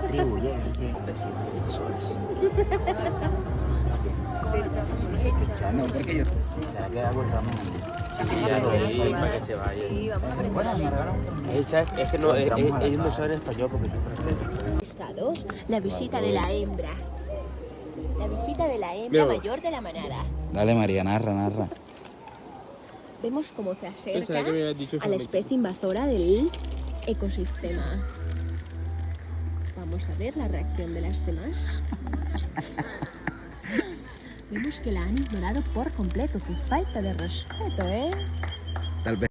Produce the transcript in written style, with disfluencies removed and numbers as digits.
tribu, ya. No, porque yo... ¿Será que hago el ramen? Sí, ya no, para que se vaya. Sí, vamos a aprender la lengua. Es que no, ellos no saben español porque son franceses. Estados, la visita de la hembra. La visita de la hembra Mira. mayor de la manada. Dale, María, narra. Vemos cómo se Pensaba acerca que me habías dicho a la especie invasora del ecosistema. Vamos a ver la reacción de las demás. Vemos que la han ignorado por completo. Qué falta de respeto, ¿eh? Tal vez.